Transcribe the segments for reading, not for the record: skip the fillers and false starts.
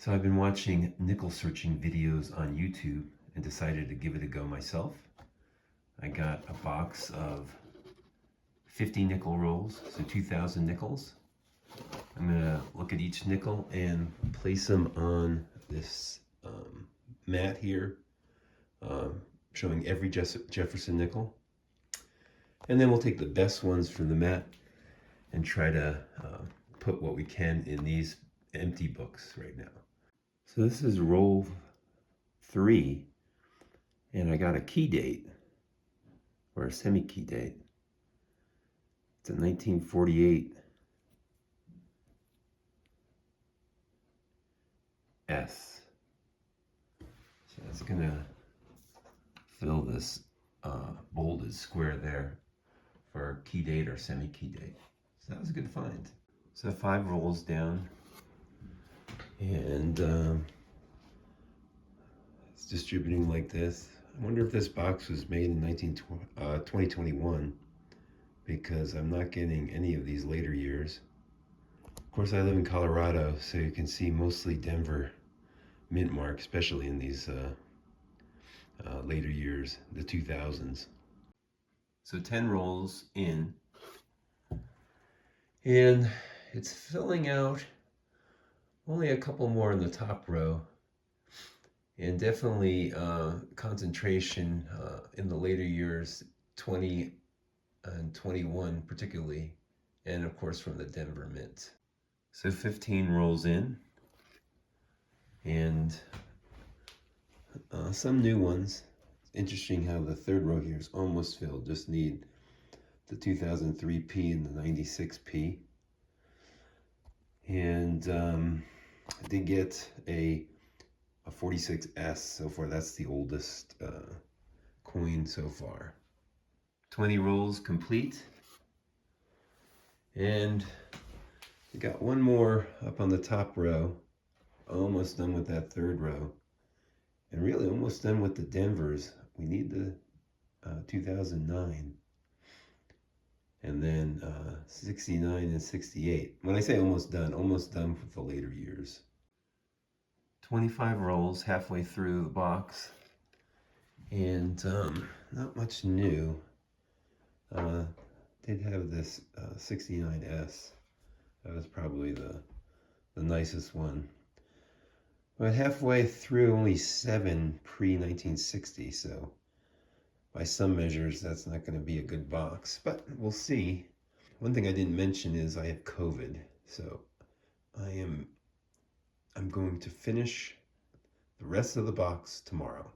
So I've been watching nickel searching videos on YouTube and decided to give it a go myself. I got a box of 50 nickel rolls, so 2,000 nickels. I'm gonna look at each nickel and place them on this mat here, showing every Jefferson nickel. And then we'll take the best ones from the mat and try to put what we can in these empty books right now. So this is roll 3, and I got a key date, or a semi-key date. It's a 1948 S. So that's gonna fill this bolded square there for key date or semi-key date. So that was a good find. So 5 rolls down, and it's distributing like this. I wonder if this box was made in 2021, because I'm not getting any of these later years. Of course, I live in Colorado, so you can see mostly Denver mint mark, especially in these later years, the 2000s. So 10 rolls in, and it's filling out only a couple more in the top row, and definitely concentration in the later years, 20 and 21 particularly, and of course from the Denver mint. So 15 rolls in, and some new ones. It's interesting how the third row here is almost filled. Just need the 2003P and the 96P. And I did get a 46S so far. That's the oldest coin so far. 20 rolls complete. And we got one more up on the top row. Almost done with that third row. And really almost done with the Denvers. We need the 2009. And then 69 and 68. When I say almost done with the later years. 25 rolls, halfway through the box. And not much new. Did have this 69S. That was probably the nicest one. But halfway through, only 7 pre-1960, so by some measures, that's not going to be a good box, but we'll see. One thing I didn't mention is I have COVID, so I'm going to finish the rest of the box tomorrow.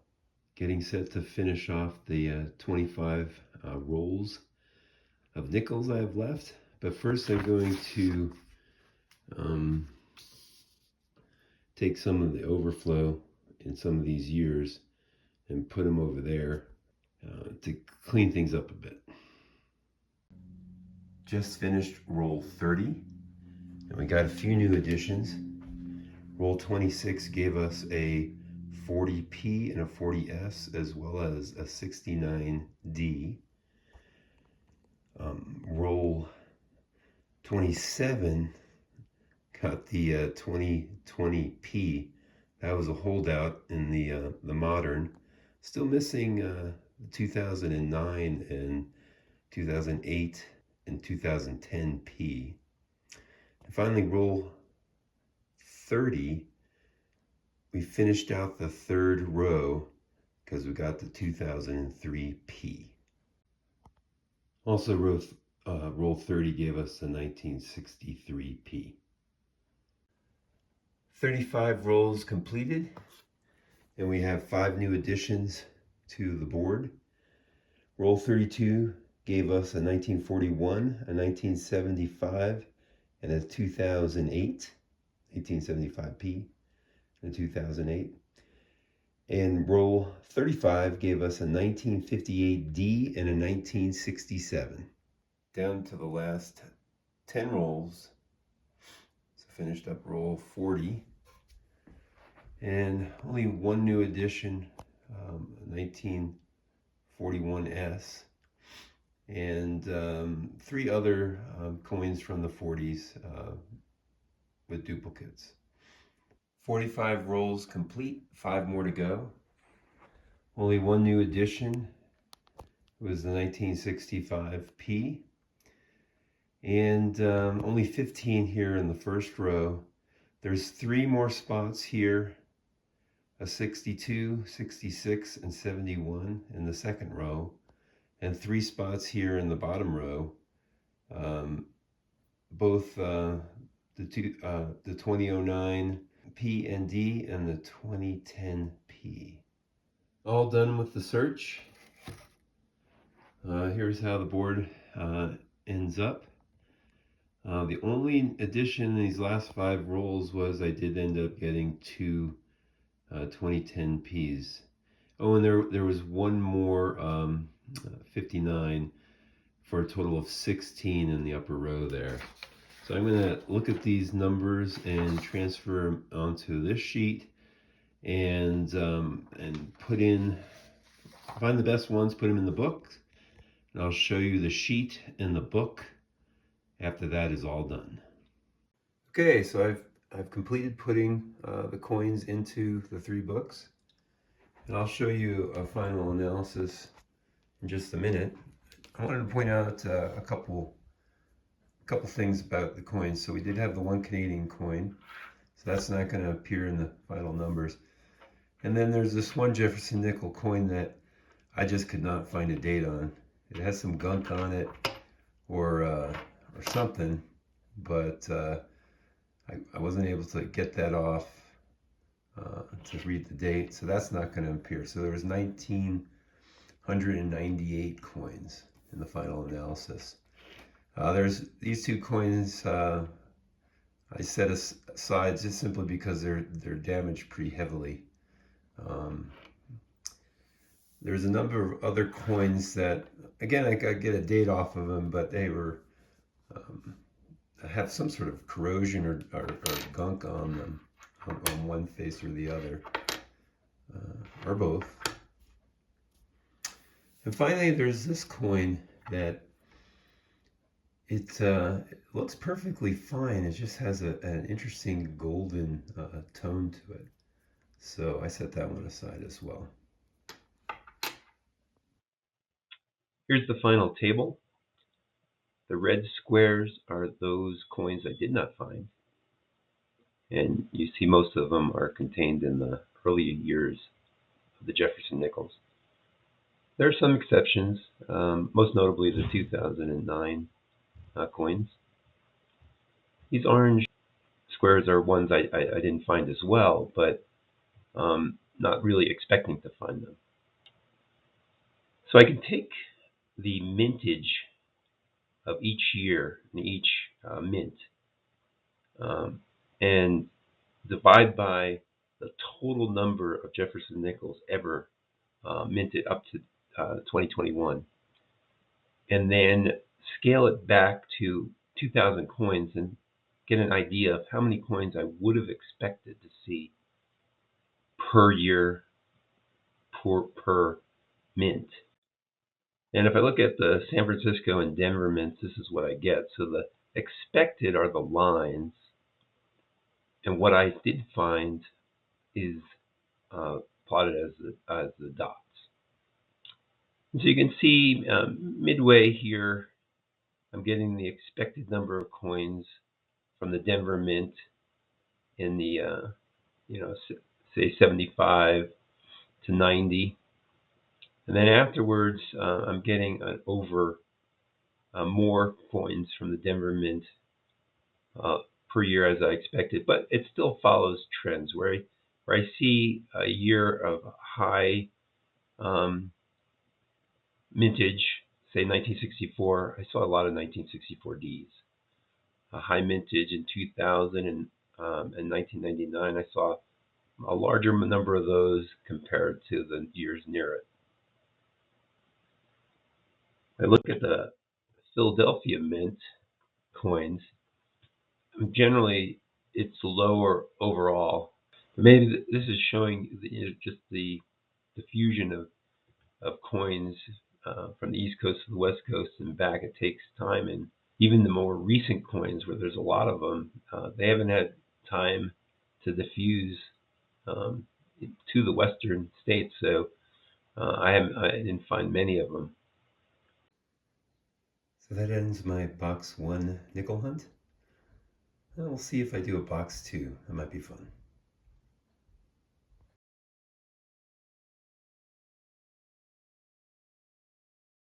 Getting set to finish off the 25 rolls of nickels I have left, but first I'm going to take some of the overflow in some of these years and put them over there to clean things up a bit. Just finished roll 30, and we got a few new additions. Roll 26 gave us a 40P and a 40S, as well as a 69D. Roll 27 got the 2020P. That was a holdout in the modern. Still missing the 2009 and 2008 and 2010P. And finally, roll 30. We finished out the third row because we got the 2003P. Also, roll 30 gave us the 1963P. 35 rolls completed, and we have 5 new additions to the board. Roll 32 gave us a 1941, a 1975, and a 2008, 1875P, and a 2008. And roll 35 gave us a 1958D and a 1967. Down to the last 10 rolls. So finished up roll 40. And only one new addition, 1941S, and 3 other coins from the 40s with duplicates. 45 rolls complete, 5 more to go. Only one new addition was the 1965 P, and only 15 here in the first row. There's 3 more spots here, a 62, 66, and 71 in the second row, and 3 spots here in the bottom row, both the 2009 P and D and the 2010 P. All done with the search. Here's how the board ends up. The only addition in these last 5 rolls was I did end up getting 2 2010 Ps. Oh, and there was one more 59 for a total of 16 in the upper row there. So I'm going to look at these numbers and transfer them onto this sheet and find the best ones, put them in the book, and I'll show you the sheet and the book after that is all done. Okay, so I've completed putting the coins into the 3 books, and I'll show you a final analysis in just a minute. I wanted to point out a couple things about the coins. So we did have the 1 Canadian coin, so that's not going to appear in the final numbers. And then there's this 1 Jefferson Nickel coin that I just could not find a date on. It has some gunk on it or something, but I wasn't able to get that off to read the date, so that's not going to appear. So there was 1,998 coins in the final analysis. There's these 2 coins I set aside just simply because they're damaged pretty heavily. There's a number of other coins that, again, I could get a date off of them, but they were have some sort of corrosion or gunk on them, on one face or the other, or both. And finally, there's this coin that it looks perfectly fine. It just has an interesting golden tone to it. So I set that one aside as well. Here's the final table. The red squares are those coins I did not find. And you see most of them are contained in the early years of the Jefferson Nickels. There are some exceptions, most notably the 2009 coins. These orange squares are ones I didn't find as well, but not really expecting to find them. So I can take the mintage of each year and each mint and divide by the total number of Jefferson Nickels ever minted up to 2021, and then scale it back to 2,000 coins and get an idea of how many coins I would have expected to see per year per mint. And if I look at the San Francisco and Denver mints, this is what I get. So the expected are the lines, and what I did find is plotted as the dots. And so you can see midway here, I'm getting the expected number of coins from the Denver mint in the, say 75 to 90. And then afterwards, I'm getting over more coins from the Denver mint per year as I expected, but it still follows trends where I see a year of high mintage, say 1964. I saw a lot of 1964 Ds. A high mintage in 2000 and 1999. I saw a larger number of those compared to the years near it. I look at the Philadelphia mint coins. Generally, it's lower overall. But maybe this is showing just the diffusion of coins from the East Coast to the West Coast and back. It takes time, and even the more recent coins, where there's a lot of them, they haven't had time to diffuse um, to the western states. So I didn't find many of them. So that ends my box 1 nickel hunt. We'll see if I do a box 2. That might be fun.